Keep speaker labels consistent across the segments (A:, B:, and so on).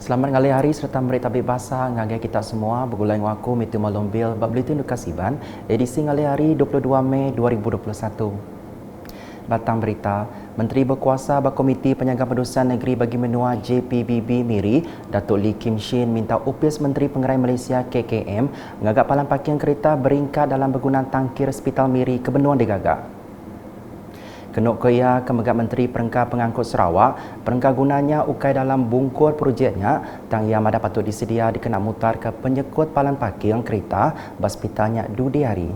A: Selamat ngali hari serta merik tabik basah ngagai kita semua bergulai waku Meteor Malombil bab Buletin Kasiban edisi ngali hari 22 Mei 2021. Batang berita, Menteri Berkuasa Komiti Penjagaan Pendudusan Negeri bagi Menua JPBB Miri, Datuk Lee Kim Shin minta Upis Menteri Pengerai Malaysia KKM mengagak palang parking kereta beringkat dalam penggunaan tangkir Hospital Miri kebenuan digagak. Kenuk Kaya Kemegat Menteri Perengkar Pengangkut Sarawak, perengkar gunanya ukai dalam bungkur projeknya tang ia madah patut disedia dikena mutar ke penyekut palang parking kereta hospitalnya Dudi hari.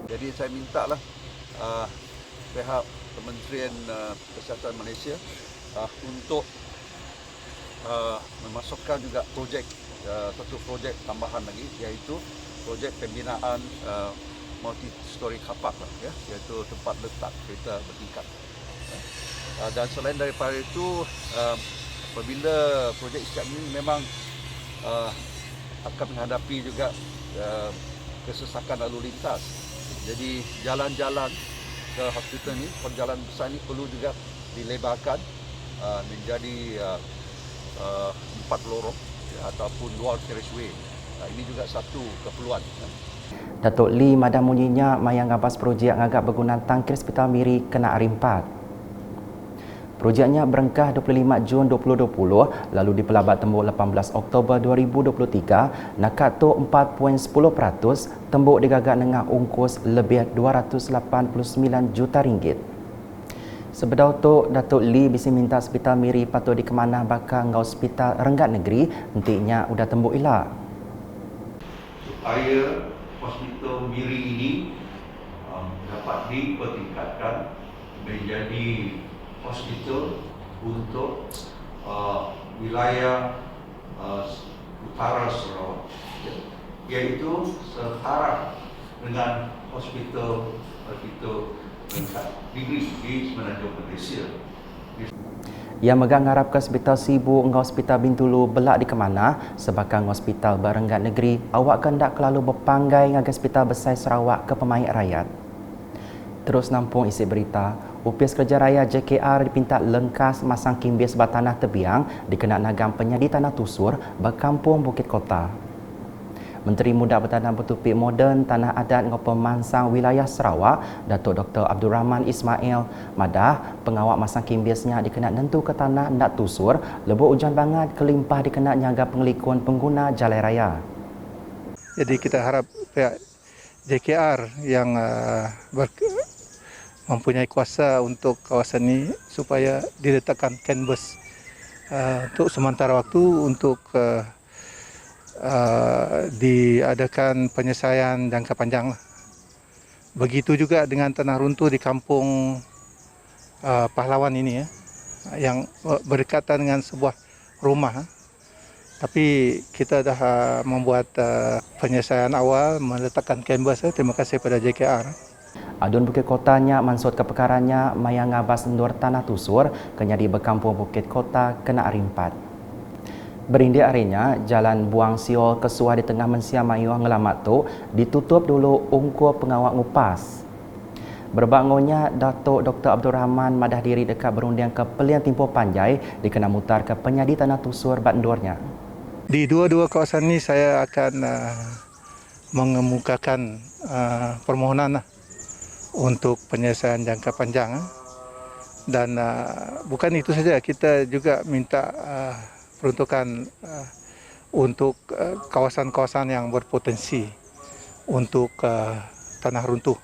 B: Jadi saya mintalah pihak Kementerian Kesihatan Malaysia untuk memasukkan juga satu projek tambahan lagi, iaitu projek pembinaan multi-story car park ya, iaitu tempat letak kereta bertingkat. Dan selain daripada itu, apabila projek siap ini memang akan menghadapi juga kesesakan lalu lintas. Jadi jalan-jalan ke hospital ni, perjalanan besar ni perlu juga dilebarkan menjadi 4 lorong ya, ataupun dual carriageway. Ini juga satu keperluan.
A: Datuk Lee madah munyinya mayang gabas projek ngagak berguna tangkir Hospital Miri kena arimpat. Projeknya berengkah 25 Jun 2020 lalu dipelabat tembuk 18 Oktober 2023 nakat tu 4.10% tembuk digagak dengan ongkos lebih 289 juta ringgit. Sebedau tu Datuk Lee bisi minta Hospital Miri patut dikemanah bakal ngau Hospital Renggat Negeri nantinya udah tembuk ilak.
B: Supaya Hospital Miri ini dapat dipertingkatkan menjadi hospital untuk wilayah utara Sarawak, iaitu setara dengan hospital Renggat Negeri di Semenanjung Malaysia.
A: Ia megang ngarap ke Hospital Sibu ngau Hospital Bintulu belak di kemana sebakan Hospital Berenggat Negeri awak kendak kelalu berpanggai ngagai Hospital Besar Sarawak ke pemain rakyat. Terus nampung isi berita, Upis Kerja Raya JKR dipinta lengkas masang kimbis batanah tebiang dikena nagam penyadi tanah tusur berkampung Bukit Kota. Menteri Muda Bertanah Bertupik Moden Tanah Adat ngau pemansang wilayah Sarawak, Datuk Dr. Abdul Rahman Ismail madah pengawak masang kimbisnya dikena nentu ke tanah ndak tusur lebok hujan banget kelimpah dikena nyaga pengelikun pengguna jalan raya.
C: Jadi kita harap pihak JKR yang mempunyai kuasa untuk kawasan ini supaya diletakkan canvas untuk sementara waktu untuk diadakan penyelesaian jangka panjang. Begitu juga dengan tanah runtuh di kampung Pahlawan ini ya, yang berdekatan dengan sebuah rumah. Tapi kita dah membuat penyelesaian awal, meletakkan canvas. Terima kasih pada JKR.
A: Adun Bukit Kotanya mansut ke perkaranya mayang ngabas endur tanah tusur kenyadi berkampung Bukit Kota kena arimpat. Berindik harinya, Jalan Buang Siol Kesuah di tengah Mensia Mayuh ngelamat tu ditutup dulu ungkur pengawak ngupas. Berbangunnya Datuk Dr. Abdul Rahman madah diri dekat berundian ke Pelian Timpo Panjai dikena mutar ke penyadi tanah tusur bandurnya.
C: Di dua-dua kawasan ini saya akan mengemukakan permohonan untuk penyelesaian jangka panjang. Dan bukan itu saja, kita juga minta peruntukan untuk kawasan-kawasan yang berpotensi untuk tanah runtuh,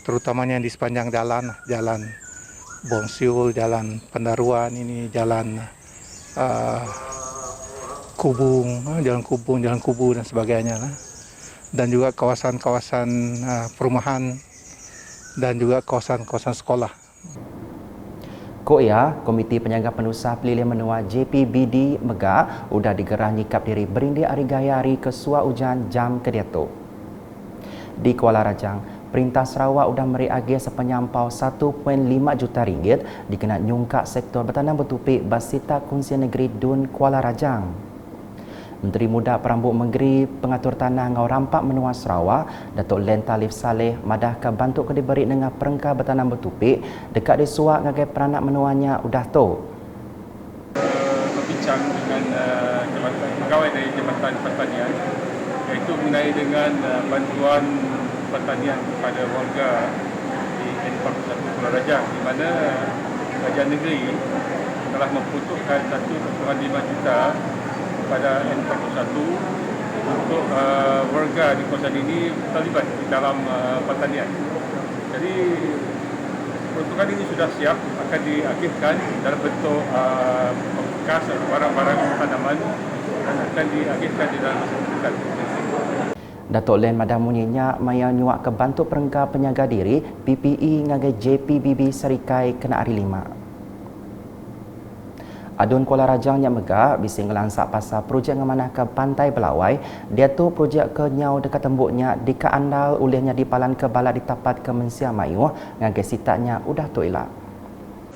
C: terutamanya di sepanjang jalan Buang Siol, jalan Pendaruan ini, jalan Jalan Kubu dan sebagainya, dan juga kawasan-kawasan perumahan dan juga kawasan-kawasan sekolah.
A: Koya, Komiti Penjagaan Pendudusan Pelilihan Menua JPBD Megak udah digerah nyikap diri berindik hari gaya hari kesuah hujan jam kedietu. Di Kuala Rajang, Perintah Sarawak udah meri agih sepenyampau 1.5 juta ringgit dikena nyungkak sektor bertanam bertupik Basita Kunsian Negeri Dun Kuala Rajang. Menteri Muda Perambut Negeri Pengatur Tanah ngau rampak menua Sarawak, Datuk Len Talif Saleh madah ke bantu ke diberi dengan perengkar bertanam bertupik dekat di suak ngagai peranak menuanya udah tu.
D: Berbincang dengan pegawai dari Jabatan Pertanian, iaitu mengenai dengan bantuan pertanian kepada warga di N41 Pulau Rajang, di mana Kerajaan Negeri telah memperuntukkan 1.5 juta kepada N41 untuk warga di kawasan ini terlibat di dalam pertanian. Jadi peruntukan ini sudah siap, akan diakhirkan dalam bentuk bekas barang-barang tanaman dan akan diakhirkan di dalam masa terdekat.
A: Datuk Len Madamuninya maya nyuak ke bantu perengga penyaga diri PPE ngagai JPBB Serikai kena hari 5. Adun Kuala Rajang yang megah bising ngelansak pasal projek ngamanah ke Pantai Belawai. Dia tu projek ke nyau dekat tembuknya di ke andal ulihnya di palan ke balak ditapat ke Mensia Mayu ngagai sitaknya udah tu elak.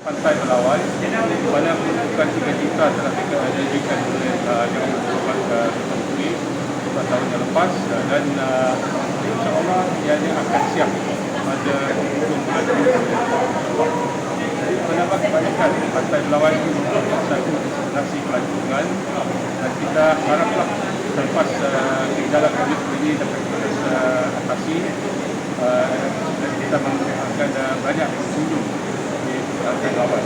D: Pantai Belawai di mana peruntukan 3 juta telah dijanjikan oleh Jawatan Perubahan Menteri 4 tahun yang lepas, dan insya-Allah ianya akan siap pada hujung bulan Jun. Jadi menambah kebanyakan Pantai Belawai ini merupakan satu destinasi pelancongan, dan kita haraplah selepas kegagalan COVID ini dapat kita atasi, dan kita akan banyak pengunjung di Pantai Belawai.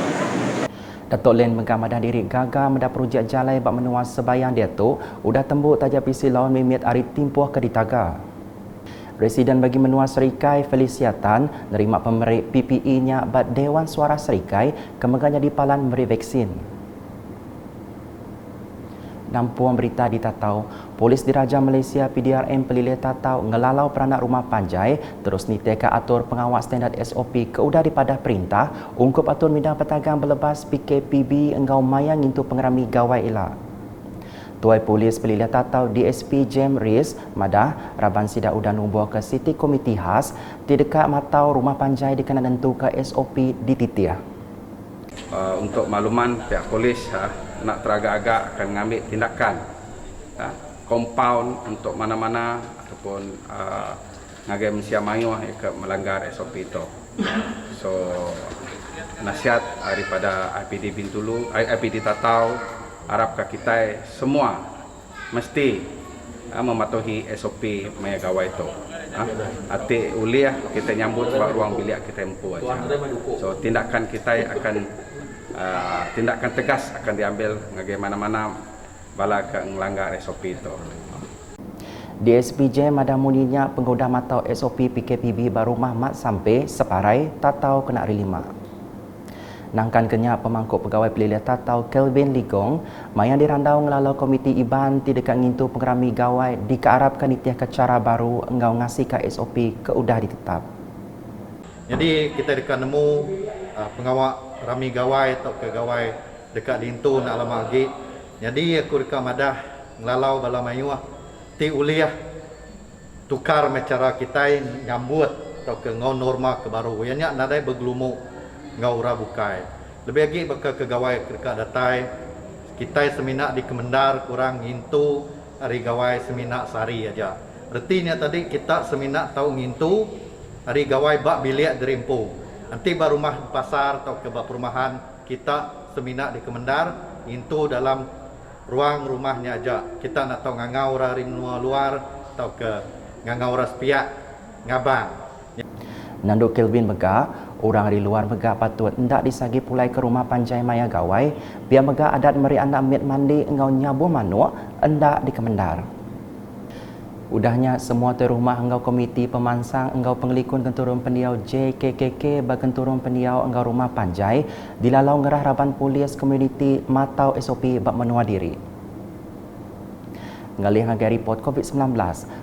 A: Datuk Len mengamadah diri gagal mendapat projek jalai bak menua sebayang dia tu udah tembuk tajam pisi lawan mimit ari timpuh ke ditaga. Residen bagi menua Serikai Felicia Tan nerima pemerik PPE-nya bat Dewan Suara Serikai kemegahnya di palan memberi vaksin. Nampuan berita di Tatau, Polis Diraja Malaysia PDRM Pelilih Tatau ngelalau peranak rumah panjai terus niteka atur pengawal standard SOP keudah dipadah perintah ungkup atur bidang petagang berlebas PKPB enggau mayang into pengerami gawai elak. Tuai Polis Pelilih Tatau DSP Jem Riz madah raban sidak udah nubuh ke City Komiti Khas di dekat matau rumah panjai dikena tentu ke SOP di titiah.
E: Untuk makluman pihak polis nak teragak-agak akan mengambil tindakan compound untuk mana-mana ataupun ngagai Mensia Mayu yang melanggar SOP itu. So nasihat daripada IPD Bintulu, IPD Tatau harap ke kita semua mesti mematuhi SOP maya gawai itu. Hati uliah kita nyambut buat ruang bilik kita empu aja. So tindakan kita akan tindakan tegas akan diambil bagaimana bala ke melanggar SOP itu.
A: DSP J Madamuninya penggoda matau SOP PKPB baru Mahmat sampai separai Tatau kena hari 5. Nangkan kenya pemangkuk pegawai pelilih Tatau Kelvin Ligong mayang dirandau ngelalau komiti IBAN ti dekat ngintu pengerami gawai dikearapkan itiah ke cara baru engau ngasih ke SOP keudah ditetap.
F: Jadi kita dekat nemu pengawal rami gawai atau ke gawai dekat dintu nak lama lagi. Jadi aku dekat madah ngelalau bala mayu ti uliah tukar cara kita nyambut atau ke ngau norma ke baru. Ianya nadai bergelumu ngau ura bukai. Lebih lagi baka ke gawai dekat datai kita seminak di Kemendar kurang ngintu hari gawai seminak sehari aja. Artinya tadi kita seminak tahu ngintu hari gawai bak bilik derimpu. Nanti bar rumah pasar atau ke perumahan kita seminak di Kemendar itu dalam ruang rumahnya aja. Kita nak tahu ngangau dari luar atau ke ngangau ras pihak ngabang.
A: Nanduk Kelvin Mega, orang di luar Mega patut hendak disagi pulai ke rumah panjai maya gawai biar Mega adat meri anak mit mandi engau nyabuh manuk hendak di Kemendar. Udahnya semua terumah engkau komiti pemansang engkau pengelikun kenturun pendiau JKKK bagenturun pendiau engkau rumah panjai dilalau ngerah raban polis komuniti matau SOP bak menua diri. Ngalih ngagai report COVID-19,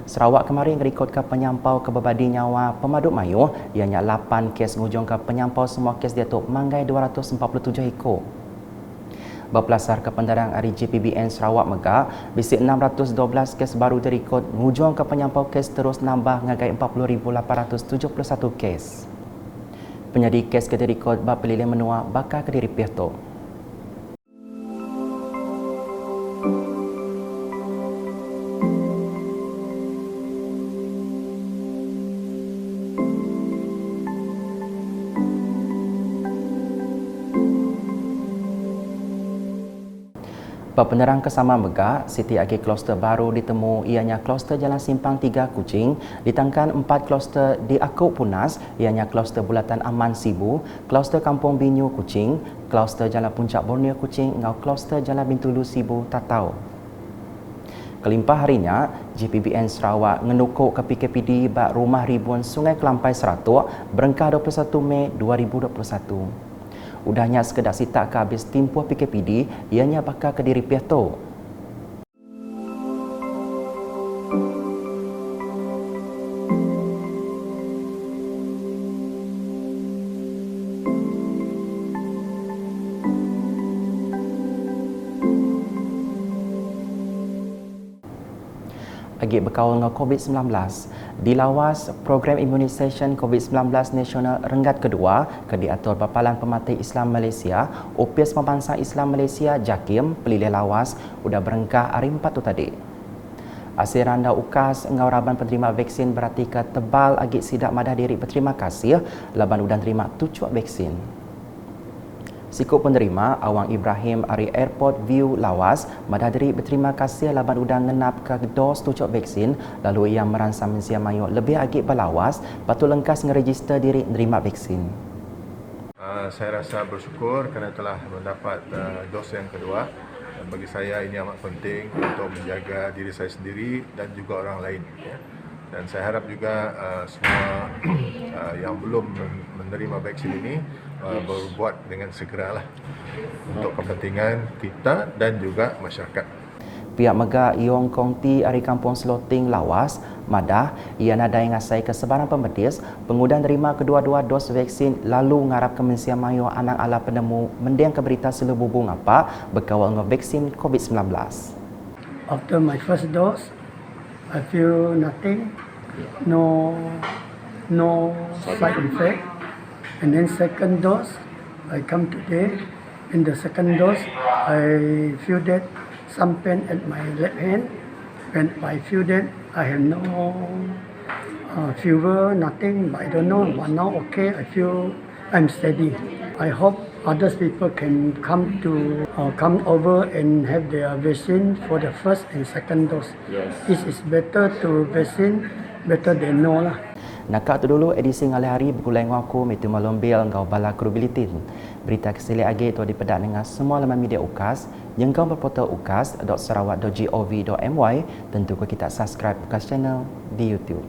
A: Sarawak kemarin ngerikot ke penyampau ke bebadi nyawa pemaduk mayu ianya 8 kes ngujung ke penyampau semua kes dia tu manggai 247 ekor. Berpelasar ke pendarang hari JPBN Sarawak Mega, bisik 612 kes baru direkod, ngujung ke penyampau kes terus nambah ngagai 40,871 kes. Penyedi kes ke direkod bab pelilih menua bakal ke diri pihak tu. Penerang Kesama Megah, Siti Agi kluster baru ditemu ianya kluster Jalan Simpang 3 Kuching, ditangkan 4 kluster di Akuk Punas, ianya kluster Bulatan Aman Sibu, kluster Kampung Binyu Kuching, kluster Jalan Puncak Borneo Kuching, ngau kluster Jalan Bintulu Sibu Tatau. Kelimpah harinya, GPBN Sarawak ngenukuk ke PKPD bak rumah ribuan Sungai Kelampai Seratuk berengkah 21 Mei 2021. Udahnya sekedar sitak ke habis timpuh PKPD, ianya bakal ke diri Piato. Agi berkawal dengan COVID-19, dilawas program imunisasi COVID-19 nasional renggat kedua ke diatur Bapalan Pematih Islam Malaysia, OPS Pembangsaan Islam Malaysia JAKIM pelilih lawas udah berengkah hari 4 tu tadi. Asir anda ukas ngauraban penerima vaksin berarti ke tebal agi sidak madah diri berterima kasih laban udah terima tujuh vaksin. Sikut penerima Awang Ibrahim dari Airport View Lawas madah diri berterima kasih laban udah ngenap ke dos tujuh vaksin lalu ia meransang mensia mayu lebih agak berlawas patut lengkas ngeregister diri menerima vaksin.
G: Saya rasa bersyukur kerana telah mendapat dos yang kedua. Bagi saya ini amat penting untuk menjaga diri saya sendiri dan juga orang lain. Dan saya harap juga semua yang belum menerima vaksin ini berbuat dengan segeralah untuk kepentingan kita dan juga masyarakat.
A: Pihak Megah Iong Kongti dari Kampung Seloting Lawas, madah ia nadai ngasai kesebaran pemedis pengudan terima kedua-dua dos vaksin lalu ngarap ke Malaysia Mayu anak ala penemu mendiang ke berita selububung apa berkawal dengan vaksin COVID-19.
H: After my first dose, I feel nothing, no side effect. And then second dose, I come today. In the second dose, I feel that some pain at my left hand. When I feel that I have no fever, nothing, but I don't know. But now okay, I feel I'm steady. I hope other people can come over and have their vaccine for the first and second dose. Yes. It is better to vaccine, better than no lah.
A: Nakak tu dulu edisi ngalih hari bergulai dengan aku Metu Malombil engkau bala krubilitin. Berita kesili agi itu dipedak dengan semua laman media UKAS. Yang kau berportal ukas.sarawak.gov.my. Tentu kita subscribe UKAS channel di YouTube.